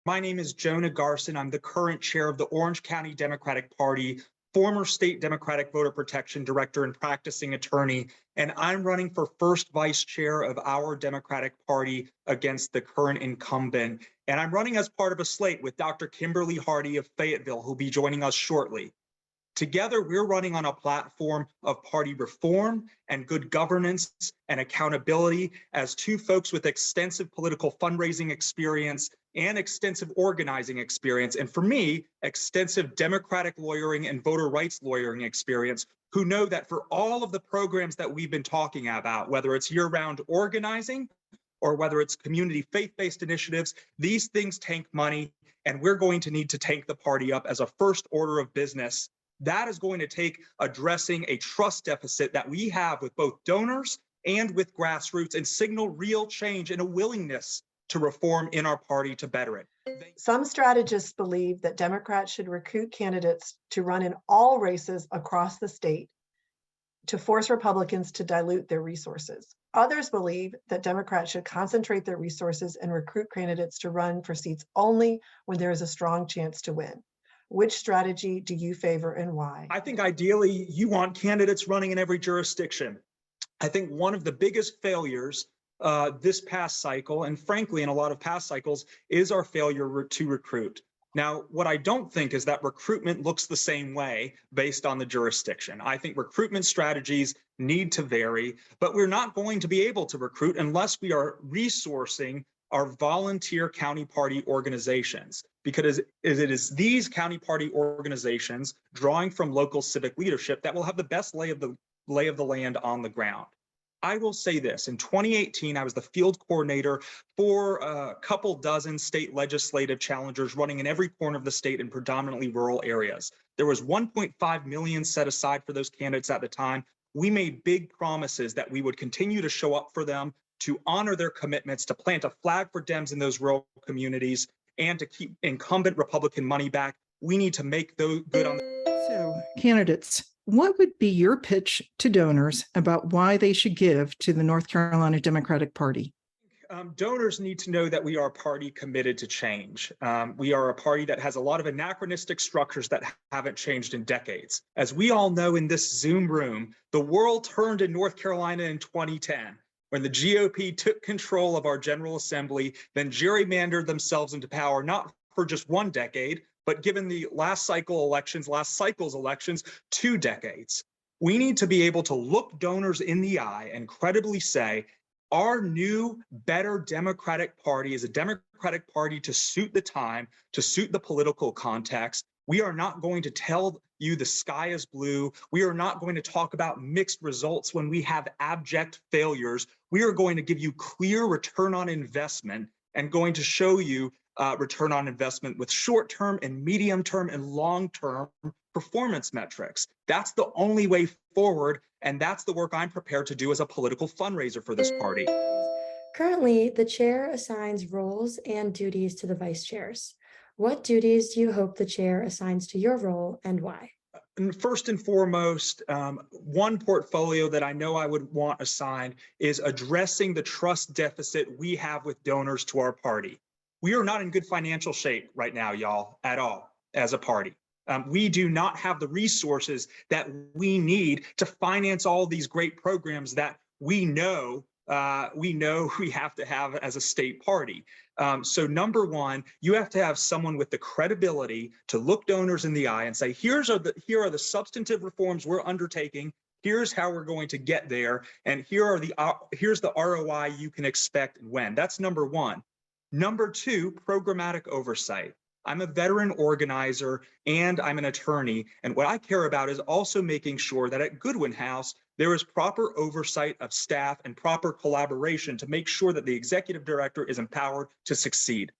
My name is Jonah Garson. I'm the current chair of the Orange County Democratic Party, former state Democratic voter protection director and practicing attorney, and I'm running for first vice chair of our Democratic Party against the current incumbent. And I'm running as part of a slate with Dr. Kimberly Hardy of Fayetteville, who'll be joining us shortly. Together, we're running on a platform of party reform and good governance and accountability as two folks with extensive political fundraising experience and extensive organizing experience, and for me, extensive democratic lawyering and voter rights lawyering experience, who know that for all of the programs that we've been talking about, whether it's year-round organizing or whether it's community faith-based initiatives, these things tank money, and we're going to need to tank the party up as a first order of business. That is going to take addressing a trust deficit that we have with both donors and with grassroots and signal real change and a willingness to reform in our party to better it. Some strategists believe that Democrats should recruit candidates to run in all races across the state to force Republicans to dilute their resources. Others believe that Democrats should concentrate their resources and recruit candidates to run for seats only when there is a strong chance to win. Which strategy do you favor and why? I think ideally you want candidates running in every jurisdiction. I think one of the biggest failures this past cycle, and frankly in a lot of past cycles, is our failure to recruit. Now, what I don't think is that recruitment looks the same way based on the jurisdiction. I think recruitment strategies need to vary, but we're not going to be able to recruit unless we are resourcing our volunteer county party organizations, because it is these county party organizations drawing from local civic leadership that will have the best lay of the land on the ground. I will say this, in 2018, I was the field coordinator for a couple dozen state legislative challengers running in every corner of the state in predominantly rural areas. There was 1.5 million set aside for those candidates at the time. We made big promises that we would continue to show up for them, to honor their commitments, to plant a flag for Dems in those rural communities, and to keep incumbent Republican money back. We need to make those good on. So, candidates, what would be your pitch to donors about why they should give to the North Carolina Democratic Party? Donors need to know that we are a party committed to change. We are a party that has a lot of anachronistic structures that haven't changed in decades. As we all know in this Zoom room, the world turned in North Carolina in 2010. When the GOP took control of our General Assembly, then gerrymandered themselves into power, not for just one decade, but given the last cycle's elections, 2 decades. We need to be able to look donors in the eye and credibly say, our new, better Democratic Party is a Democratic Party to suit the time, to suit the political context. We are not going to tell you the sky is blue. We are not going to talk about mixed results when we have abject failures. We are going to give you clear return on investment and going to show you return on investment with short-term and medium-term and long-term performance metrics. That's the only way forward, and that's the work I'm prepared to do as a political fundraiser for this party. Currently, the chair assigns roles and duties to the vice chairs. What duties do you hope the chair assigns to your role and why? First and foremost, one portfolio that I know I would want assigned is addressing the trust deficit we have with donors to our party. We are not in good financial shape right now, y'all, at all, as a party. We do not have the resources that we need to finance all these great programs that we know we have to have as a state party. So number one, you have to have someone with the credibility to look donors in the eye and say, here are the substantive reforms we're undertaking. Here's how we're going to get there. And here's the ROI you can expect and when. That's number one. Number two, programmatic oversight. I'm a veteran organizer and I'm an attorney. And what I care about is also making sure that at Goodwin House, there is proper oversight of staff and proper collaboration to make sure that the executive director is empowered to succeed.